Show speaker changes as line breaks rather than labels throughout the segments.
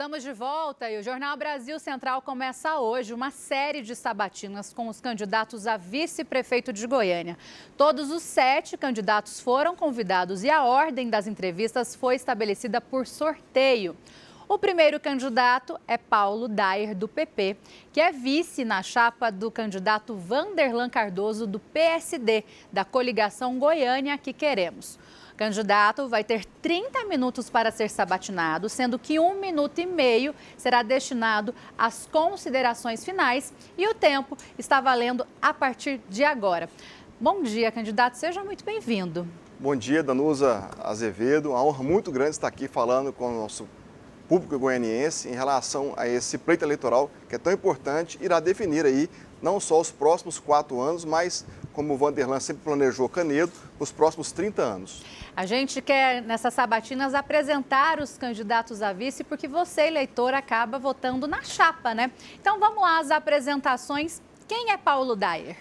Estamos de volta e o Jornal Brasil Central começa hoje uma série de sabatinas com os candidatos a vice-prefeito de Goiânia. Todos os 7 candidatos foram convidados e a ordem das entrevistas foi estabelecida por sorteio. O primeiro candidato é Paulo Dair, do PP, que é vice na chapa do candidato Vanderlan Cardoso, do PSD, da coligação Goiânia que queremos. O candidato vai ter 30 minutos para ser sabatinado, sendo que 1 minuto e meio será destinado às considerações finais e o tempo está valendo a partir de agora. Bom dia, candidato. Seja muito bem-vindo.
Bom dia, Danusa Azevedo. Uma honra muito grande estar aqui falando com o nosso público goianiense em relação a esse pleito eleitoral que é tão importante, irá definir aí não só os próximos 4 anos, mas, como o Vanderlan sempre planejou Canedo, os próximos 30 anos.
A gente quer, nessas sabatinas, apresentar os candidatos a vice, porque você, eleitor, acaba votando na chapa, né? Então, vamos lá, as apresentações. Quem é Paulo Dair?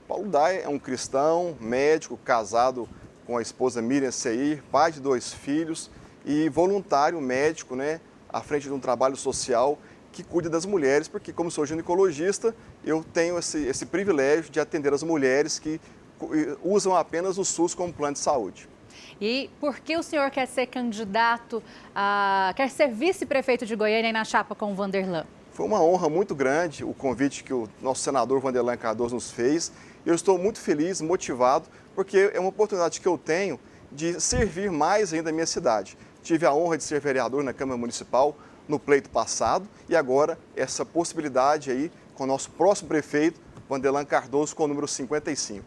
Paulo Dair é um cristão, médico, casado com a esposa Miriam Seir, pai de 2 filhos e voluntário médico, né, à frente de um trabalho social que cuida das mulheres, porque como sou ginecologista, eu tenho esse privilégio de atender as mulheres que usam apenas o SUS como plano de saúde.
E por que o senhor quer ser candidato, quer ser vice-prefeito de Goiânia na chapa com o Vanderlan?
Foi uma honra muito grande o convite que o nosso senador Vanderlan Cardoso nos fez. Eu estou muito feliz, motivado, porque é uma oportunidade que eu tenho de servir mais ainda a minha cidade. Tive a honra de ser vereador na Câmara Municipal no pleito passado e agora essa possibilidade aí com o nosso próximo prefeito, Vanderlan Cardoso, com o número 55.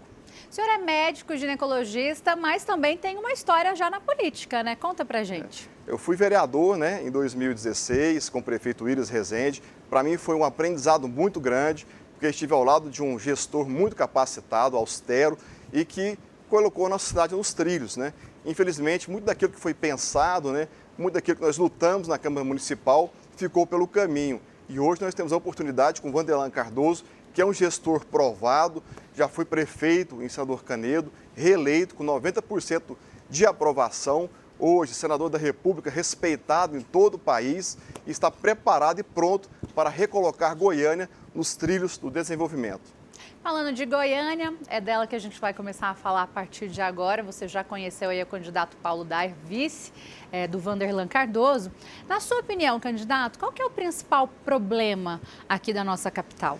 O senhor é médico, ginecologista, mas também tem uma história já na política, né? Conta pra gente.
Eu fui vereador, né, em 2016, com o prefeito Willis Rezende. Para mim foi um aprendizado muito grande, porque estive ao lado de um gestor muito capacitado, austero, e que colocou a nossa cidade nos trilhos, né? Infelizmente, muito daquilo que foi pensado, né, muito daquilo que nós lutamos na Câmara Municipal ficou pelo caminho. E hoje nós temos a oportunidade com o Vanderlan Cardoso, que é um gestor provado, já foi prefeito em Senador Canedo, reeleito com 90% de aprovação, hoje senador da República, respeitado em todo o país, e está preparado e pronto para recolocar Goiânia nos trilhos do desenvolvimento.
Falando de Goiânia, é dela que a gente vai começar a falar a partir de agora. Você já conheceu aí o candidato Paulo Dair, vice do Vanderlan Cardoso. Na sua opinião, candidato, qual que é o principal problema aqui da nossa capital?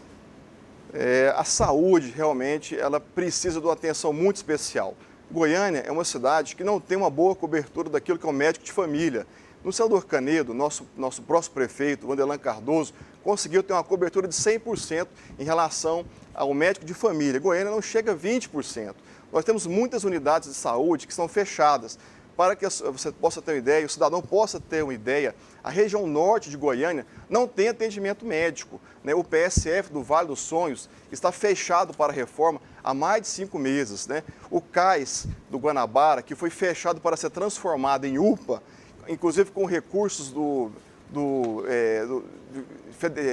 A saúde, realmente, ela precisa de uma atenção muito especial. Goiânia é uma cidade que não tem uma boa cobertura daquilo que é o médico de família. No Senador Canedo, nosso próximo prefeito, Vanderlan Cardoso, conseguiu ter uma cobertura de 100% em relação ao médico de família. Goiânia não chega a 20%. Nós temos muitas unidades de saúde que estão fechadas. Para que você possa ter uma ideia, o cidadão possa ter uma ideia, a região norte de Goiânia não tem atendimento médico, né? O PSF do Vale dos Sonhos está fechado para reforma há mais de 5 meses, né? O CAIS do Guanabara, que foi fechado para ser transformado em UPA, inclusive com recursos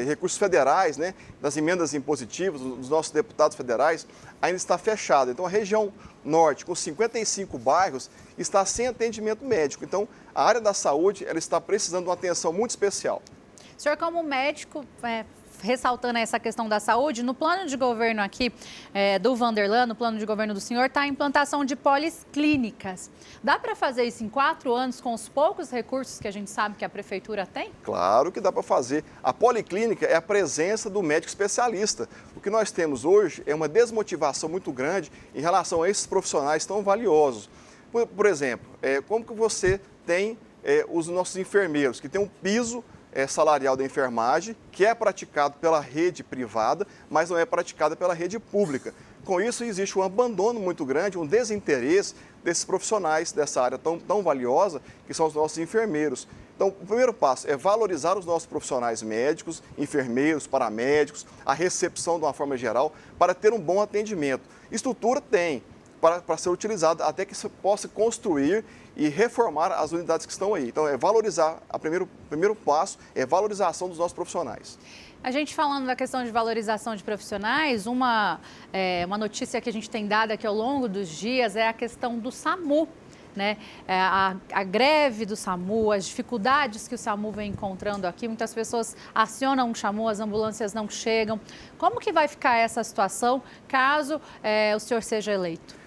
recursos federais, né, das emendas impositivas dos nossos deputados federais, ainda está fechada. Então, a região norte, com 55 bairros, está sem atendimento médico. Então, a área da saúde ela está precisando de uma atenção muito especial.
O senhor, como médico, ressaltando essa questão da saúde, no plano de governo aqui do Vanderlan, no plano de governo do senhor, está a implantação de policlínicas. Dá para fazer isso em 4 anos com os poucos recursos que a gente sabe que a prefeitura tem?
Claro que dá para fazer. A policlínica é a presença do médico especialista. O que nós temos hoje é uma desmotivação muito grande em relação a esses profissionais tão valiosos. Por exemplo, como que você tem os nossos enfermeiros, que tem um piso salarial da enfermagem, que é praticado pela rede privada, mas não é praticada pela rede pública. Com isso, existe um abandono muito grande, um desinteresse desses profissionais dessa área tão valiosa, que são os nossos enfermeiros. Então, o primeiro passo é valorizar os nossos profissionais médicos, enfermeiros, paramédicos, a recepção de uma forma geral, para ter um bom atendimento. Estrutura tem para ser utilizada até que se possa construir e reformar as unidades que estão aí. Então, valorizar, o primeiro passo é valorização dos nossos profissionais.
A gente falando da questão de valorização de profissionais, uma notícia que a gente tem dado aqui ao longo dos dias é a questão do SAMU. né? A greve do SAMU, as dificuldades que o SAMU vem encontrando aqui, muitas pessoas acionam o SAMU, as ambulâncias não chegam. Como que vai ficar essa situação caso o senhor seja eleito?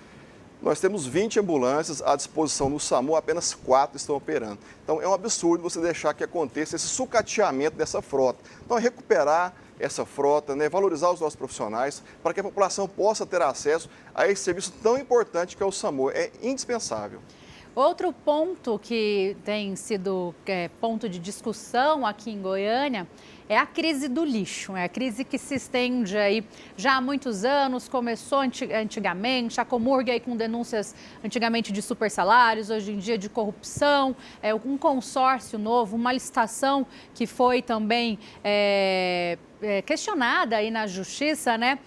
Nós temos 20 ambulâncias à disposição no SAMU, apenas 4 estão operando. Então é um absurdo você deixar que aconteça esse sucateamento dessa frota. Então é recuperar essa frota, né, valorizar os nossos profissionais para que a população possa ter acesso a esse serviço tão importante que é o SAMU. É indispensável.
Outro ponto que tem sido ponto de discussão aqui em Goiânia é a crise do lixo. É a crise que se estende aí já há muitos anos, começou antigamente, a Comurg aí com denúncias antigamente de supersalários, hoje em dia de corrupção, um consórcio novo, uma licitação que foi também questionada aí na justiça, né?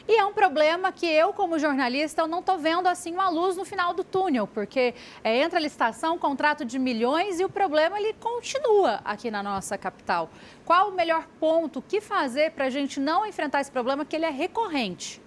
E é um problema que eu, como jornalista, eu não estou vendo assim uma luz no final do túnel, porque entra a licitação, contrato de milhões e o problema ele continua aqui na nossa capital. Qual o melhor ponto, o que fazer para a gente não enfrentar esse problema, que ele é recorrente?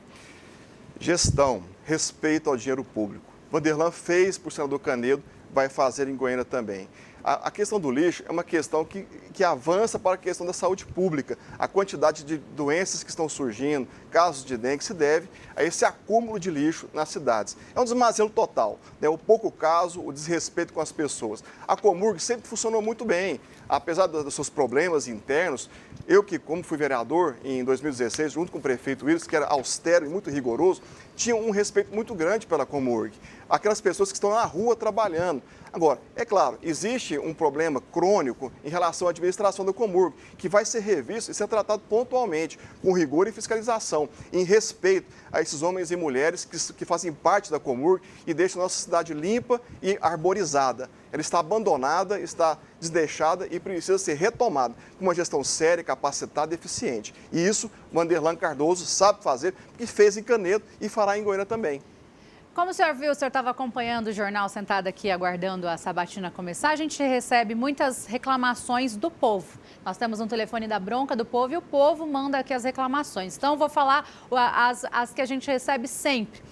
Gestão, respeito ao dinheiro público. Vanderlan fez por senador Canedo, vai fazer em Goiânia também. A questão do lixo é uma questão que avança para a questão da saúde pública. A quantidade de doenças que estão surgindo, casos de dengue, se deve a esse acúmulo de lixo nas cidades. É um desmazelo total, né? O pouco caso, o desrespeito com as pessoas. A Comurg sempre funcionou muito bem, apesar dos seus problemas internos. Eu que, como fui vereador em 2016, junto com o prefeito Willis, que era austero e muito rigoroso, tinha um respeito muito grande pela Comurg. Aquelas pessoas que estão na rua trabalhando. Agora, é claro, existe um problema crônico em relação à administração da Comurg, que vai ser revisto e ser tratado pontualmente, com rigor e fiscalização, em respeito a esses homens e mulheres que fazem parte da Comurg e deixam a nossa cidade limpa e arborizada. Ela está abandonada, está desdeixada e precisa ser retomada com uma gestão séria, capacitada e eficiente. E isso, Vanderlan Cardoso sabe fazer, porque fez em Canedo e fará em Goiânia também.
Como o senhor viu, o senhor estava acompanhando o jornal sentado aqui, aguardando a sabatina começar, a gente recebe muitas reclamações do povo. Nós temos um telefone da bronca do povo e o povo manda aqui as reclamações. Então, eu vou falar as que a gente recebe sempre.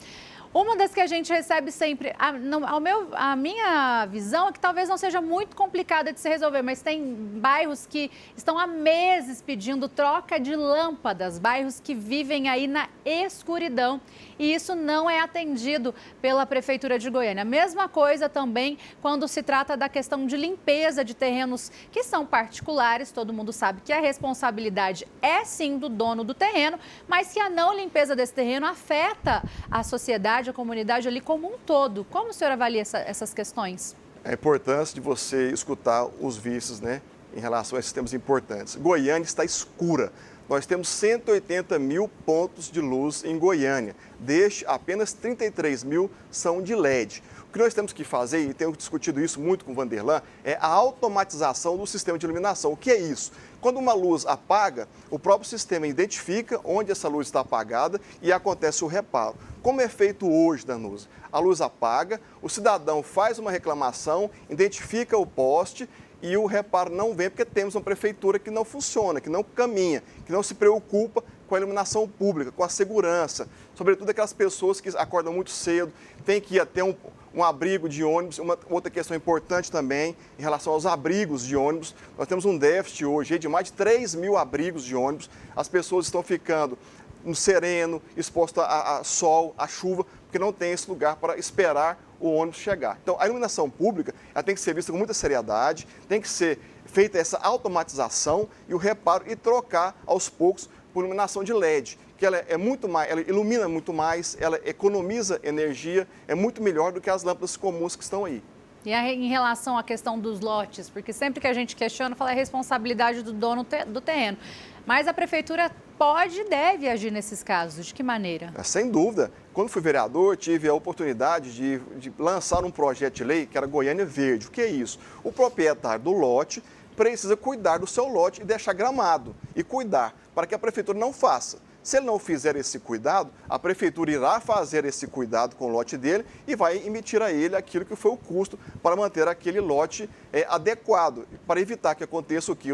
Uma das que a gente recebe sempre, a minha visão é que talvez não seja muito complicada de se resolver, mas tem bairros que estão há meses pedindo troca de lâmpadas, bairros que vivem aí na escuridão e isso não é atendido pela Prefeitura de Goiânia. A mesma coisa também quando se trata da questão de limpeza de terrenos que são particulares, todo mundo sabe que a responsabilidade é sim do dono do terreno, mas que a não limpeza desse terreno afeta a sociedade, a comunidade ali como um todo. Como o senhor avalia essas questões?
A importância de você escutar os vícios, né, em relação a esses temas importantes. Goiânia está escura. Nós temos 180 mil pontos de luz em Goiânia. Destes, apenas 33 mil são de LED. O que nós temos que fazer, e tenho discutido isso muito com o Vanderlan, é a automatização do sistema de iluminação. O que é isso? Quando uma luz apaga, o próprio sistema identifica onde essa luz está apagada e acontece o reparo. Como é feito hoje, Danusa? A luz apaga, o cidadão faz uma reclamação, identifica o poste e o reparo não vem porque temos uma prefeitura que não funciona, que não caminha, que não se preocupa com a iluminação pública, com a segurança, sobretudo aquelas pessoas que acordam muito cedo, tem que ir até um abrigo de ônibus. Uma outra questão importante também, em relação aos abrigos de ônibus, nós temos um déficit hoje de mais de 3 mil abrigos de ônibus, as pessoas estão ficando no sereno, exposto a sol, a chuva, porque não tem esse lugar para esperar o ônibus chegar. Então, a iluminação pública ela tem que ser vista com muita seriedade, tem que ser feita essa automatização e o reparo e trocar aos poucos por iluminação de LED, que ela é muito mais, ela ilumina muito mais, ela economiza energia, é muito melhor do que as lâmpadas comuns que estão aí.
E em relação à questão dos lotes, porque sempre que a gente questiona, fala a responsabilidade do dono do terreno. Mas a prefeitura pode e deve agir nesses casos. De que maneira?
Sem dúvida. Quando fui vereador, tive a oportunidade de lançar um projeto de lei que era Goiânia Verde. O que é isso? O proprietário do lote precisa cuidar do seu lote e deixar gramado. E cuidar, para que a prefeitura não faça. Se ele não fizer esse cuidado, a prefeitura irá fazer esse cuidado com o lote dele e vai emitir a ele aquilo que foi o custo para manter aquele lote adequado, para evitar que aconteça o que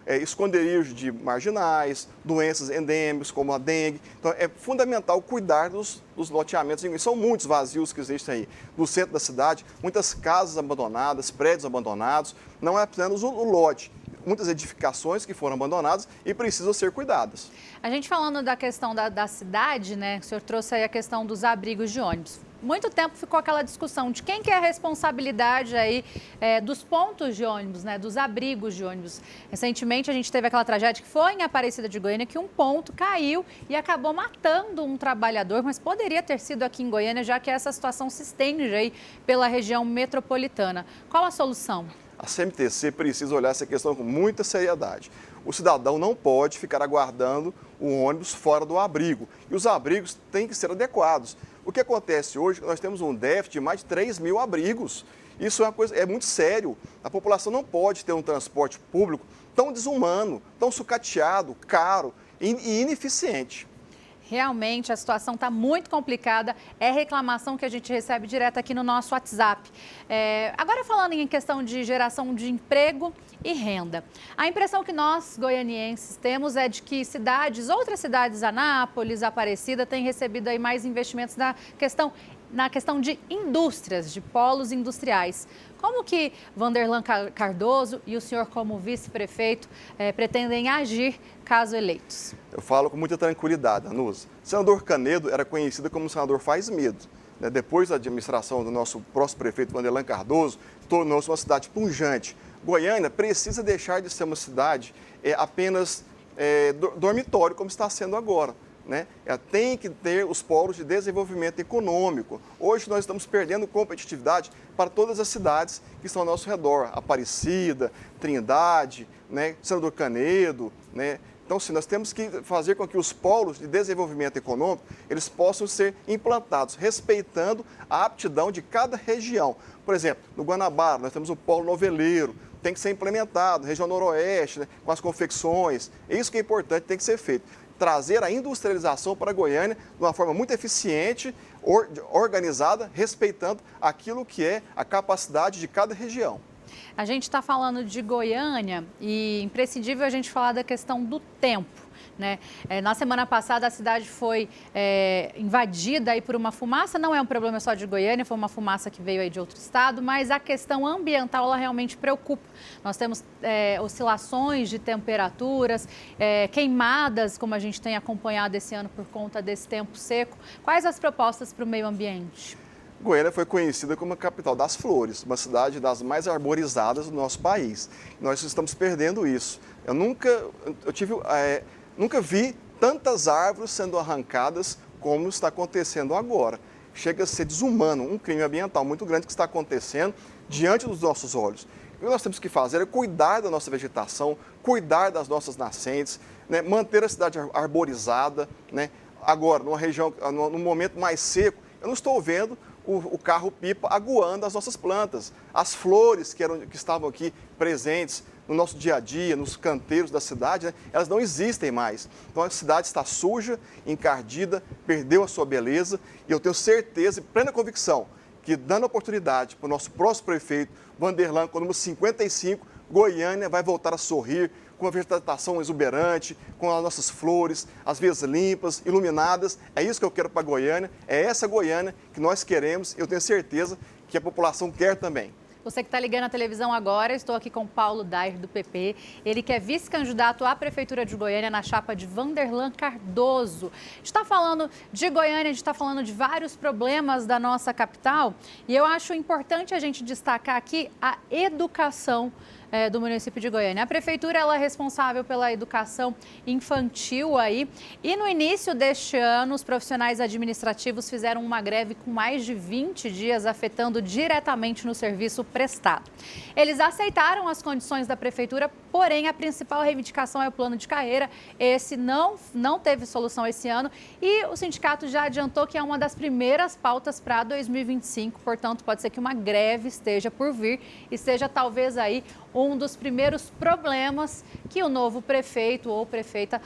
esconderijo de marginais, doenças endêmicas como a dengue. Então é fundamental cuidar dos loteamentos. São muitos vazios que existem aí. No centro da cidade, muitas casas abandonadas, prédios abandonados, não é apenas o lote. Muitas edificações que foram abandonadas e precisam ser cuidadas.
A gente falando da questão da cidade, né? O senhor trouxe aí a questão dos abrigos de ônibus. Muito tempo ficou aquela discussão de quem que é a responsabilidade aí dos pontos de ônibus, né? Dos abrigos de ônibus. Recentemente a gente teve aquela tragédia que foi em Aparecida de Goiânia, que um ponto caiu e acabou matando um trabalhador, mas poderia ter sido aqui em Goiânia, já que essa situação se estende aí pela região metropolitana. Qual a solução?
A CMTC precisa olhar essa questão com muita seriedade. O cidadão não pode ficar aguardando o ônibus fora do abrigo. E os abrigos têm que ser adequados. O que acontece hoje, nós temos um déficit de mais de 3 mil abrigos. Isso é muito sério. A população não pode ter um transporte público tão desumano, tão sucateado, caro e ineficiente.
Realmente a situação está muito complicada, é reclamação que a gente recebe direto aqui no nosso WhatsApp. Agora falando em questão de geração de emprego e renda. A impressão que nós, goianienses, temos é de que outras cidades, Anápolis, Aparecida, têm recebido aí mais investimentos na questão de indústrias, de polos industriais. Como que Vanderlan Cardoso e o senhor como vice-prefeito pretendem agir caso eleitos?
Eu falo com muita tranquilidade, Anusa. O senador Canedo era conhecido como senador faz medo. Depois da administração do nosso próximo prefeito Vanderlan Cardoso, tornou-se uma cidade pujante. Goiânia precisa deixar de ser uma cidade apenas dormitório, como está sendo agora. Tem que ter os polos de desenvolvimento econômico. Hoje nós estamos perdendo competitividade para todas as cidades que estão ao nosso redor. Aparecida, Trindade, Senador Canedo. Então, sim, nós temos que fazer com que os polos de desenvolvimento econômico eles possam ser implantados, respeitando a aptidão de cada região. Por exemplo, no Guanabara, nós temos o polo noveleiro, tem que ser implementado, região noroeste, com as confecções. Isso que é importante, tem que ser feito. Trazer a industrialização para Goiânia de uma forma muito eficiente, organizada, respeitando aquilo que é a capacidade de cada região.
A gente está falando de Goiânia e é imprescindível a gente falar da questão do tempo. Na semana passada a cidade foi invadida aí por uma fumaça, não é um problema só de Goiânia, foi uma fumaça que veio aí de outro estado, mas a questão ambiental ela realmente preocupa. Nós temos oscilações de temperaturas, queimadas, como a gente tem acompanhado esse ano por conta desse tempo seco. Quais as propostas para o meio ambiente?
Goiânia foi conhecida como a capital das flores, uma cidade das mais arborizadas do nosso país. Nós estamos perdendo isso. Eu nunca vi tantas árvores sendo arrancadas como está acontecendo agora. Chega a ser desumano, um crime ambiental muito grande que está acontecendo diante dos nossos olhos. O que nós temos que fazer é cuidar da nossa vegetação, cuidar das nossas nascentes, manter a cidade arborizada. Agora, numa região, num momento mais seco, eu não estou vendo o carro-pipa aguando as nossas plantas. As flores que estavam aqui presentes no nosso dia a dia, nos canteiros da cidade, elas não existem mais. Então a cidade está suja, encardida, perdeu a sua beleza e eu tenho certeza e plena convicção que, dando oportunidade para o nosso próximo prefeito, Vanderlan, com o número 55, Goiânia vai voltar a sorrir, com a vegetação exuberante, com as nossas flores, as vias limpas, iluminadas. É isso que eu quero para Goiânia, é essa Goiânia que nós queremos e eu tenho certeza que a população quer também.
Você que está ligando a televisão agora, estou aqui com Paulo Dair, do PP. Ele que é vice-candidato à Prefeitura de Goiânia na chapa de Vanderlan Cardoso. A gente está falando de Goiânia, a gente está falando de vários problemas da nossa capital. E eu acho importante a gente destacar aqui a educação do município de Goiânia. A prefeitura ela é responsável pela educação infantil aí e no início deste ano os profissionais administrativos fizeram uma greve com mais de 20 dias afetando diretamente no serviço prestado. Eles aceitaram as condições da prefeitura, porém a principal reivindicação é o plano de carreira. Esse não teve solução esse ano e o sindicato já adiantou que é uma das primeiras pautas para 2025, portanto pode ser que uma greve esteja por vir e seja talvez aí um dos primeiros problemas que o novo prefeito ou prefeita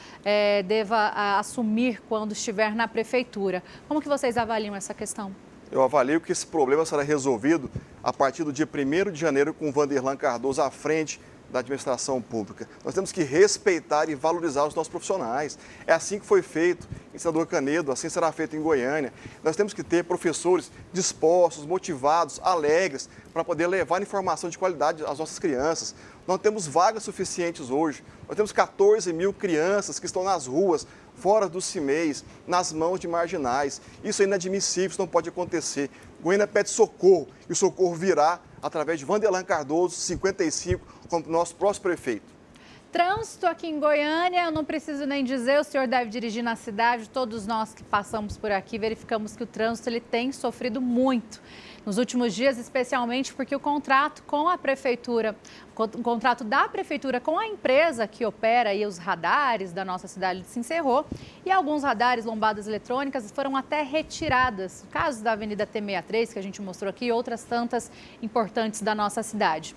deva assumir quando estiver na prefeitura. Como que vocês avaliam essa questão?
Eu avalio que esse problema será resolvido a partir do dia 1º de janeiro com o Vanderlan Cardoso à frente da administração pública. Nós temos que respeitar e valorizar os nossos profissionais. É assim que foi feito em Senador Canedo, assim será feito em Goiânia. Nós temos que ter professores dispostos, motivados, alegres, para poder levar informação de qualidade às nossas crianças. Não temos vagas suficientes hoje. Nós temos 14 mil crianças que estão nas ruas, fora dos CIMEIs, nas mãos de marginais. Isso é inadmissível, isso não pode acontecer. Goiânia pede socorro e o socorro virá através de Vanderlan Cardoso, 55, como nosso próximo prefeito.
Trânsito aqui em Goiânia, eu não preciso nem dizer, o senhor deve dirigir na cidade, todos nós que passamos por aqui verificamos que o trânsito ele tem sofrido muito. Nos últimos dias, especialmente porque o contrato com a prefeitura, o contrato da prefeitura com a empresa que opera aí os radares da nossa cidade se encerrou e alguns radares, lombadas eletrônicas, foram até retiradas. Casos da Avenida T63, que a gente mostrou aqui, e outras tantas importantes da nossa cidade.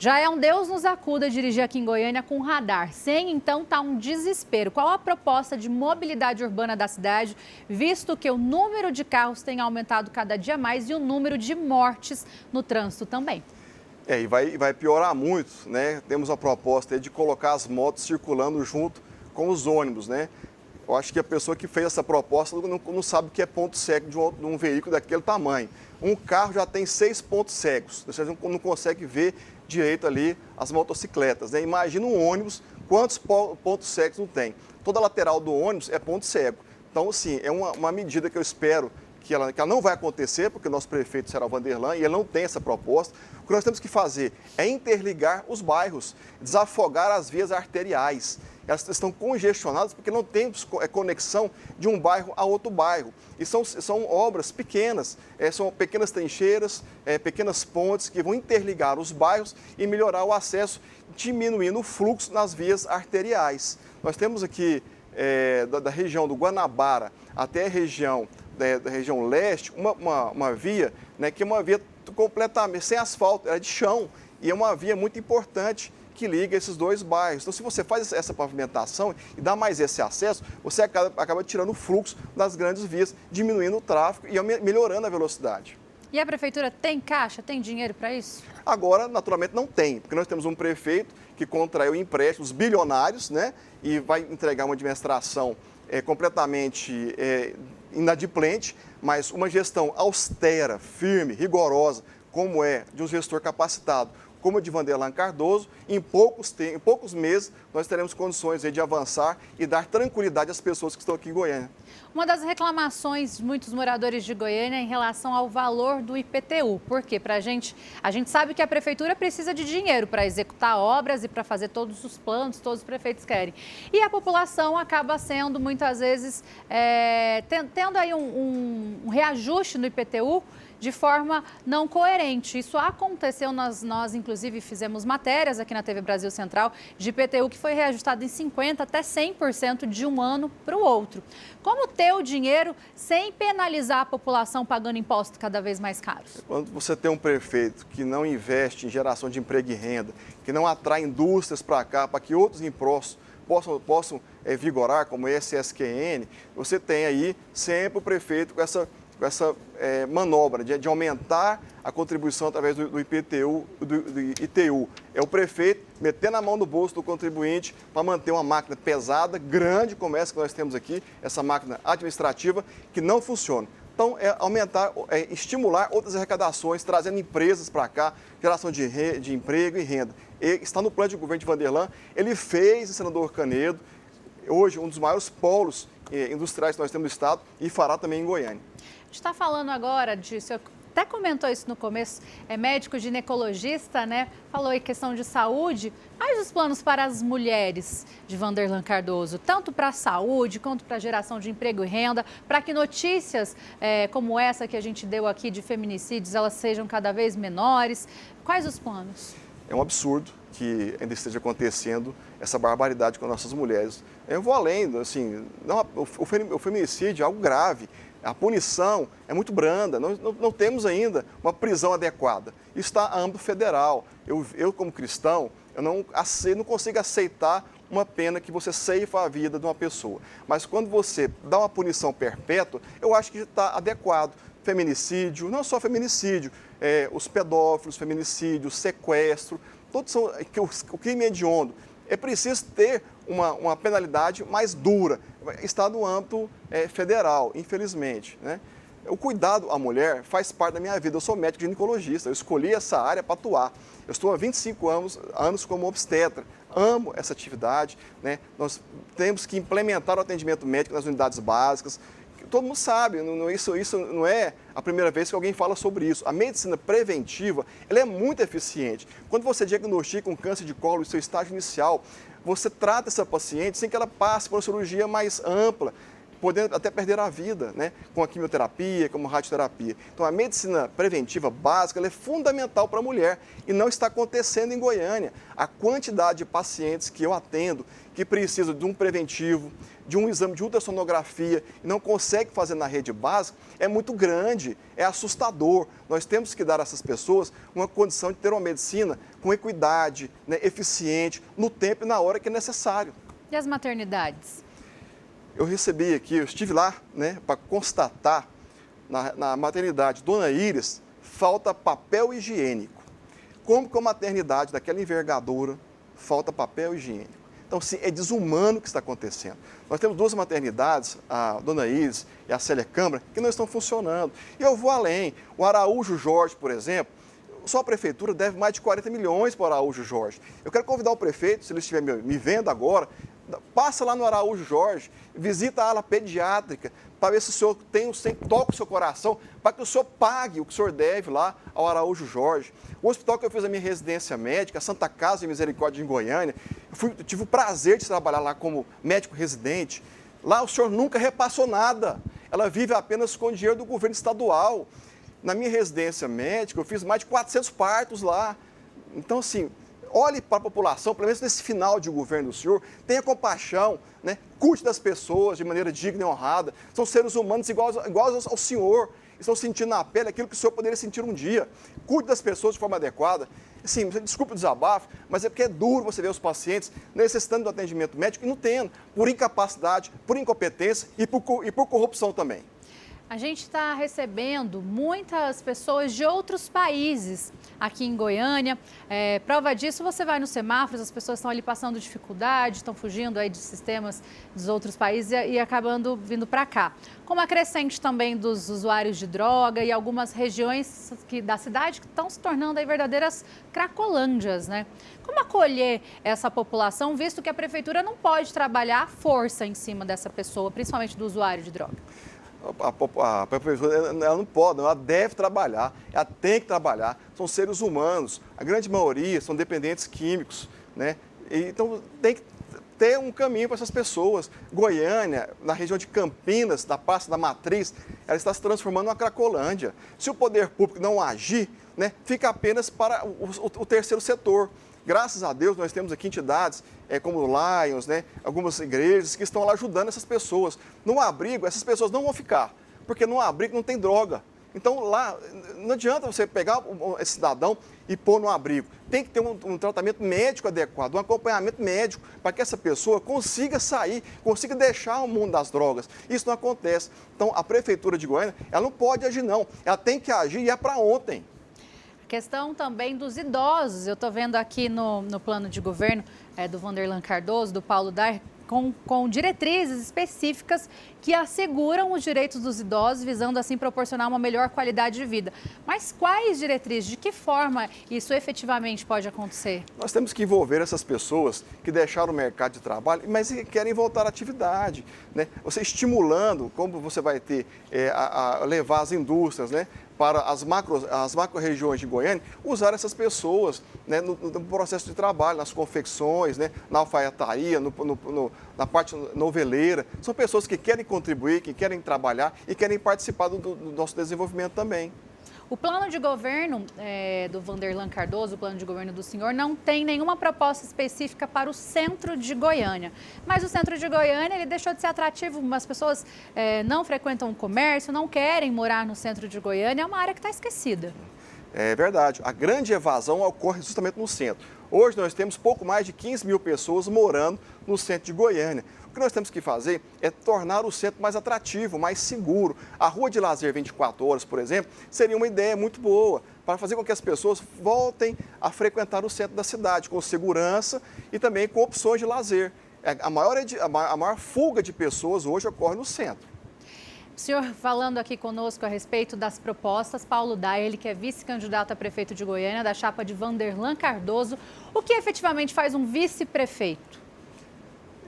Já é um Deus nos acuda dirigir aqui em Goiânia com radar. Sem, então, tá um desespero. Qual a proposta de mobilidade urbana da cidade, visto que o número de carros tem aumentado cada dia mais e o número de mortes no trânsito também?
E vai piorar muito, né? Temos a proposta aí de colocar as motos circulando junto com os ônibus, né? Eu acho que a pessoa que fez essa proposta não sabe o que é ponto cego de um veículo daquele tamanho. Um carro já tem 6 pontos cegos, você não consegue ver direito ali as motocicletas, né? Imagina um ônibus, quantos pontos cegos não tem? Toda a lateral do ônibus é ponto cego. Então, assim, é uma medida que eu espero que ela não vai acontecer, porque o nosso prefeito será o Vanderlan e ele não tem essa proposta. O que nós temos que fazer é interligar os bairros, desafogar as vias arteriais. Elas estão congestionadas porque não temos conexão de um bairro a outro bairro. E são obras pequenas, são pequenas trincheiras, pequenas pontes que vão interligar os bairros e melhorar o acesso, diminuindo o fluxo nas vias arteriais. Nós temos aqui, da região do Guanabara até a região da região leste, uma via, né, que é uma via completamente sem asfalto, é de chão, e é uma via muito importante que liga esses dois bairros. Então, se você faz essa pavimentação e dá mais esse acesso, você acaba tirando o fluxo das grandes vias, diminuindo o tráfego e melhorando a velocidade.
E a prefeitura tem caixa, tem dinheiro para isso?
Agora, naturalmente, não tem, porque nós temos um prefeito que contraiu empréstimos bilionários, né, e vai entregar uma administração completamente inadimplente, mas uma gestão austera, firme, rigorosa, como é de um gestor capacitado, como a de Vanderlan Cardoso, em poucos meses nós teremos condições de avançar e dar tranquilidade às pessoas que estão aqui em Goiânia.
Uma das reclamações de muitos moradores de Goiânia é em relação ao valor do IPTU. Por quê? A gente sabe que a prefeitura precisa de dinheiro para executar obras e para fazer todos os planos, todos os prefeitos querem. E a população acaba sendo, muitas vezes, tendo aí um reajuste no IPTU de forma não coerente. Isso aconteceu, nós inclusive fizemos matérias aqui na TV Brasil Central de IPTU que foi reajustado em 50% até 100% de um ano para o outro. Como ter o dinheiro sem penalizar a população pagando impostos cada vez mais caros?
Quando você tem um prefeito que não investe em geração de emprego e renda, que não atrai indústrias para cá, para que outros impostos possam vigorar, como esse SQN, você tem aí sempre o prefeito com essa manobra de aumentar a contribuição através do IPTU, do ITU. É o prefeito metendo a mão no bolso do contribuinte para manter uma máquina pesada, grande, como essa que nós temos aqui, essa máquina administrativa que não funciona. Então, estimular outras arrecadações, trazendo empresas para cá, geração de emprego e renda. E está no plano de governo de Vanderlan, ele fez em Senador Canedo, hoje um dos maiores polos industriais que nós temos no estado e fará também em Goiânia.
A gente está falando agora disso, até comentou isso no começo, é médico ginecologista, né? Falou em questão de saúde. Quais os planos para as mulheres de Vanderlan Cardoso, tanto para a saúde quanto para a geração de emprego e renda, para que notícias como essa que a gente deu aqui de feminicídios, elas sejam cada vez menores? Quais os planos?
É um absurdo que ainda esteja acontecendo essa barbaridade com nossas mulheres. Eu vou além, assim, o feminicídio é algo grave. A punição é muito branda, não temos ainda uma prisão adequada. Isso está a âmbito federal. Eu como cristão, eu não consigo aceitar uma pena que você ceifa a vida de uma pessoa. Mas quando você dá uma punição perpétua, eu acho que está adequado. Feminicídio, não só feminicídio, os pedófilos, feminicídio, sequestro, todos são que o crime é hediondo. É preciso ter uma penalidade mais dura. Está no âmbito federal, infelizmente, né? O cuidado à mulher faz parte da minha vida. Eu sou médico ginecologista, eu escolhi essa área para atuar. Eu estou há 25 anos como obstetra. Amo essa atividade, né? Nós temos que implementar o atendimento médico nas unidades básicas. Todo mundo sabe, isso não é a primeira vez que alguém fala sobre isso. A medicina preventiva, ela é muito eficiente. Quando você diagnostica um câncer de colo em seu estágio inicial, você trata essa paciente sem que ela passe por uma cirurgia mais ampla, podendo até perder a vida, né? Com a quimioterapia, como a radioterapia. Então, a medicina preventiva básica ela é fundamental para a mulher e não está acontecendo em Goiânia. A quantidade de pacientes que eu atendo que precisam de um preventivo, de um exame de ultrassonografia e não consegue fazer na rede básica é muito grande, é assustador. Nós temos que dar a essas pessoas uma condição de ter uma medicina com equidade, né, eficiente, no tempo e na hora que é necessário.
E as maternidades?
Eu estive lá, né, para constatar na maternidade Dona Iris, falta papel higiênico. Como que uma maternidade daquela envergadura falta papel higiênico? Então, sim, é desumano o que está acontecendo. Nós temos duas maternidades, a Dona Iris e a Célia Câmara, que não estão funcionando. E eu vou além. O Araújo Jorge, por exemplo, só a prefeitura deve mais de 40 milhões para o Araújo Jorge. Eu quero convidar o prefeito, se ele estiver me vendo agora, passa lá no Araújo Jorge, visita a ala pediátrica, para ver se o senhor toca o seu coração, para que o senhor pague o que o senhor deve lá ao Araújo Jorge. O hospital que eu fiz a minha residência médica, a Santa Casa de Misericórdia em Goiânia, eu tive o prazer de trabalhar lá como médico residente. Lá o senhor nunca repassou nada, ela vive apenas com o dinheiro do governo estadual. Na minha residência médica, eu fiz mais de 400 partos lá. Então, assim, olhe para a população, pelo menos nesse final de governo do senhor, tenha compaixão, né? Cuide das pessoas de maneira digna e honrada. São seres humanos iguais ao senhor. Estão sentindo na pele aquilo que o senhor poderia sentir um dia. Cuide das pessoas de forma adequada. Sim, desculpe o desabafo, mas é porque é duro você ver os pacientes necessitando do atendimento médico e não tendo, por incapacidade, por incompetência e por corrupção também.
A gente está recebendo muitas pessoas de outros países aqui em Goiânia. Prova disso, você vai nos semáforos, as pessoas estão ali passando dificuldade, estão fugindo aí de sistemas dos outros países e acabando vindo para cá. Como a crescente também dos usuários de droga e algumas regiões da cidade que estão se tornando aí verdadeiras cracolândias, né? Como acolher essa população, visto que a prefeitura não pode trabalhar à força em cima dessa pessoa, principalmente do usuário de droga?
A prefeitura ela não pode, ela deve trabalhar, ela tem que trabalhar. São seres humanos, a grande maioria são dependentes químicos, né? Então tem que ter um caminho para essas pessoas. Goiânia, na região de Campinas, da Praça da Matriz, ela está se transformando numa cracolândia. Se o poder público não agir, né, fica apenas para o terceiro setor. Graças a Deus, nós temos aqui entidades como o Lions, né, algumas igrejas que estão lá ajudando essas pessoas. No abrigo, essas pessoas não vão ficar, porque no abrigo não tem droga. Então, lá, não adianta você pegar esse cidadão e pôr no abrigo. Tem que ter um tratamento médico adequado, um acompanhamento médico, para que essa pessoa consiga sair, consiga deixar o mundo das drogas. Isso não acontece. Então, a Prefeitura de Goiânia, ela não pode agir, não. Ela tem que agir e é para ontem.
Questão também dos idosos. Eu estou vendo aqui no plano de governo do Vanderlan Cardoso, do Paulo Dar, com diretrizes específicas que asseguram os direitos dos idosos, visando assim proporcionar uma melhor qualidade de vida. Mas quais diretrizes? De que forma isso efetivamente pode acontecer?
Nós temos que envolver essas pessoas que deixaram o mercado de trabalho, mas querem voltar à atividade, né? Você estimulando, como você vai ter a levar as indústrias, né, para as macro-regiões de Goiânia, usar essas pessoas, né, no processo de trabalho, nas confecções, né, na alfaiataria, na parte noveleira. São pessoas que querem contribuir, que querem trabalhar e querem participar do nosso desenvolvimento também.
O plano de governo do Vanderlan Cardoso, o plano de governo do senhor, não tem nenhuma proposta específica para o centro de Goiânia. Mas o centro de Goiânia, ele deixou de ser atrativo. As pessoas não frequentam o comércio, não querem morar no centro de Goiânia. É uma área que está esquecida.
É verdade. A grande evasão ocorre justamente no centro. Hoje nós temos pouco mais de 15 mil pessoas morando no centro de Goiânia. O que nós temos que fazer é tornar o centro mais atrativo, mais seguro. A Rua de Lazer 24 horas, por exemplo, seria uma ideia muito boa para fazer com que as pessoas voltem a frequentar o centro da cidade, com segurança e também com opções de lazer. A maior fuga de pessoas hoje ocorre no centro.
O senhor falando aqui conosco a respeito das propostas, Paulo Daia, ele que é vice-candidato a prefeito de Goiânia, da chapa de Vanderlan Cardoso. O que efetivamente faz um vice-prefeito?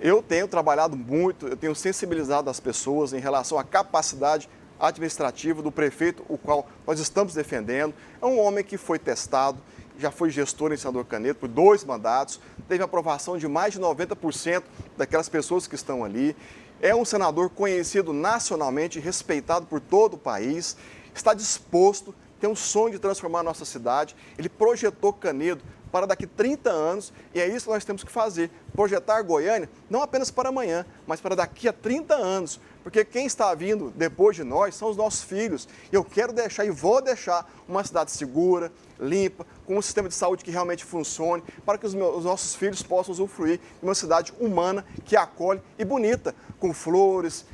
Eu tenho trabalhado muito, eu tenho sensibilizado as pessoas em relação à capacidade administrativa do prefeito, o qual nós estamos defendendo. É um homem que foi testado, já foi gestor em Senador Canedo por 2 mandatos, teve aprovação de mais de 90% daquelas pessoas que estão ali. É um senador conhecido nacionalmente, respeitado por todo o país, está disposto, tem um sonho de transformar a nossa cidade. Ele projetou Canedo para daqui 30 anos e é isso que nós temos que fazer, projetar Goiânia não apenas para amanhã, mas para daqui a 30 anos, porque quem está vindo depois de nós são os nossos filhos. Eu quero deixar e vou deixar uma cidade segura, limpa, com um sistema de saúde que realmente funcione, para que os nossos filhos possam usufruir de uma cidade humana que acolhe e bonita, com flores,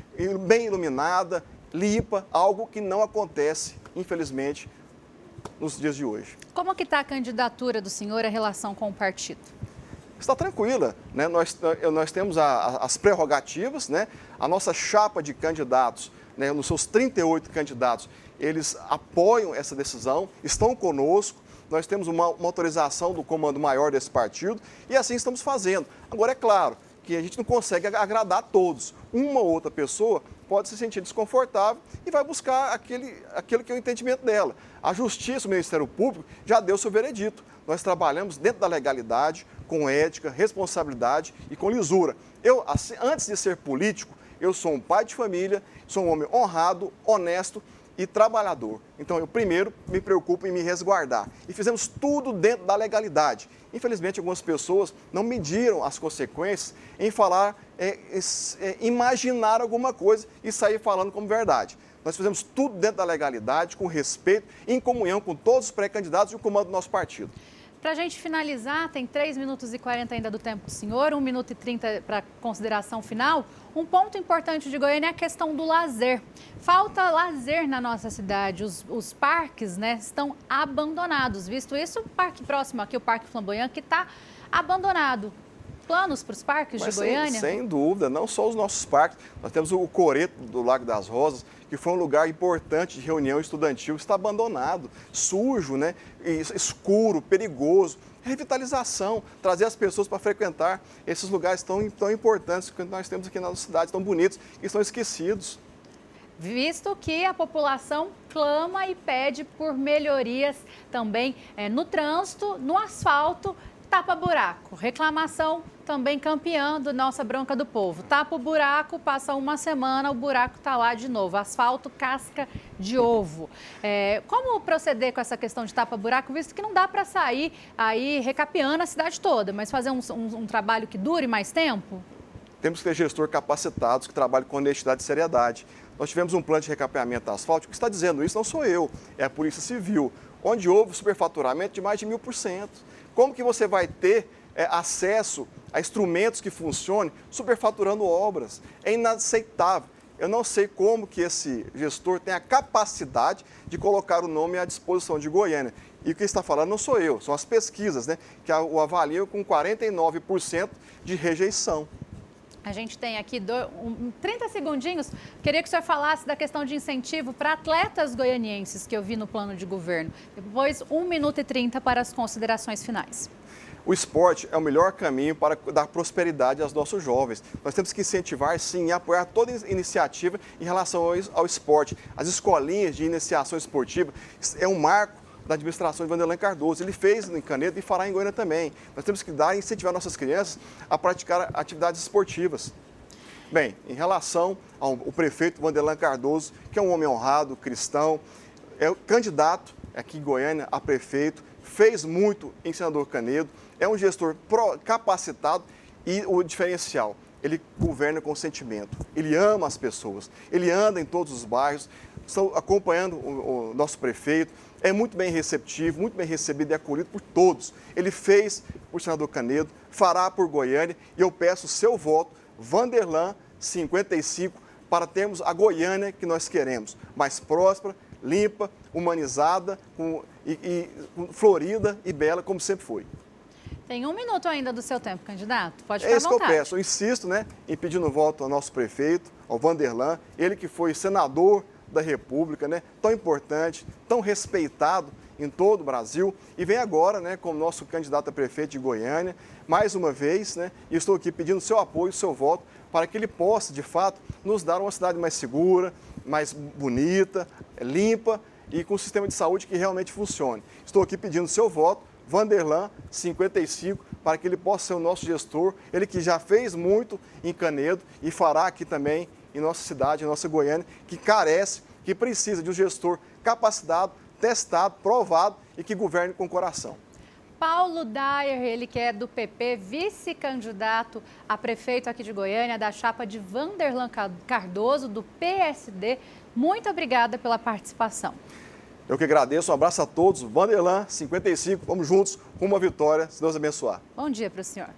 bem iluminada, limpa, algo que não acontece, infelizmente, nos dias de hoje.
Como que está a candidatura do senhor em relação com o partido?
Está tranquila, né? Nós temos as prerrogativas, né? A nossa chapa de candidatos, né? Nos seus 38 candidatos, eles apoiam essa decisão, estão conosco, nós temos uma autorização do comando maior desse partido e assim estamos fazendo. Agora, é claro que a gente não consegue agradar a todos. Uma ou outra pessoa pode se sentir desconfortável e vai buscar aquilo que é o entendimento dela. A Justiça, o Ministério Público, já deu seu veredito. Nós trabalhamos dentro da legalidade, com ética, responsabilidade e com lisura. Antes de ser político, eu sou um pai de família, sou um homem honrado, honesto e trabalhador. Então, eu primeiro me preocupo em me resguardar. E fizemos tudo dentro da legalidade. Infelizmente, algumas pessoas não mediram as consequências em falar, imaginar alguma coisa e sair falando como verdade. Nós fizemos tudo dentro da legalidade, com respeito, em comunhão com todos os pré-candidatos e o comando do nosso partido.
Para a gente finalizar, tem 3 minutos e 40 ainda do tempo do senhor, 1 minuto e 30 para consideração final. Um ponto importante de Goiânia é a questão do lazer. Falta lazer na nossa cidade. Os parques, né, estão abandonados. Visto isso, o parque próximo aqui, o Parque Flamboyant, que está abandonado. Planos para os parques de Goiânia?
Sem dúvida, não só os nossos parques. Nós temos o Coreto do Lago das Rosas, que foi um lugar importante de reunião estudantil, está abandonado, sujo, né? Escuro, perigoso. Revitalização, trazer as pessoas para frequentar esses lugares tão importantes que nós temos aqui na nossa cidade, tão bonitos, e estão esquecidos.
Visto que a população clama e pede por melhorias também no trânsito, no asfalto, tapa-buraco. Reclamação também campeã da nossa bronca do povo. Tapa o buraco, passa uma semana, o buraco está lá de novo. Asfalto, casca de ovo. Como proceder com essa questão de tapa-buraco, visto que não dá para sair aí recapeando a cidade toda, mas fazer um trabalho que dure mais tempo?
Temos que ter gestor capacitados que trabalhem com honestidade e seriedade. Nós tivemos um plano de recapeamento asfáltico. O que está dizendo isso não sou eu, é a Polícia Civil, onde houve superfaturamento de mais de 1000%. Como que você vai ter acesso a instrumentos que funcionem superfaturando obras? É inaceitável. Eu não sei como que esse gestor tem a capacidade de colocar o nome à disposição de Goiânia. E o que está falando não sou eu, são as pesquisas, né, que o avaliam com 49% de rejeição.
A gente tem aqui 30 segundinhos. Queria que o senhor falasse da questão de incentivo para atletas goianienses que eu vi no plano de governo. Depois, 1 minuto e 30 para as considerações finais.
O esporte é o melhor caminho para dar prosperidade aos nossos jovens. Nós temos que incentivar, sim, e apoiar toda iniciativa em relação ao esporte. As escolinhas de iniciação esportiva é um marco da administração de Vanderlan Cardoso. Ele fez em Canedo e fará em Goiânia também. Nós temos que incentivar nossas crianças a praticar atividades esportivas. Bem, em relação ao prefeito Vanderlan Cardoso, que é um homem honrado, cristão, é o candidato aqui em Goiânia a prefeito, fez muito em Senador Canedo, é um gestor capacitado e o diferencial, ele governa com sentimento, ele ama as pessoas, ele anda em todos os bairros, estão acompanhando o nosso prefeito, é muito bem receptivo, muito bem recebido e acolhido por todos. Ele fez por senador Canedo, fará por Goiânia e eu peço o seu voto, Vanderlan 55, para termos a Goiânia que nós queremos, mais próspera, limpa, humanizada, florida e bela, como sempre foi.
Tem 1 minuto ainda do seu tempo, candidato. Pode ficar à
isso que eu
vontade.
peço. Eu insisto, em pedir no voto ao nosso prefeito, ao Vanderlan, ele que foi senador da República, tão importante, tão respeitado em todo o Brasil, e vem agora, como nosso candidato a prefeito de Goiânia, mais uma vez, e estou aqui pedindo o seu apoio, o seu voto, para que ele possa, de fato, nos dar uma cidade mais segura, mais bonita, limpa e com um sistema de saúde que realmente funcione. Estou aqui pedindo o seu voto, Vanderlan 55, para que ele possa ser o nosso gestor, ele que já fez muito em Canedo e fará aqui também em nossa cidade, em nossa Goiânia, que carece, que precisa de um gestor capacitado, testado, provado e que governe com coração.
Paulo Dyer, ele que é do PP, vice-candidato a prefeito aqui de Goiânia, da chapa de Vanderlan Cardoso, do PSD. Muito obrigada pela participação.
Eu que agradeço, um abraço a todos. Vanderlan 55, vamos juntos com uma vitória, se Deus abençoar.
Bom dia para o senhor.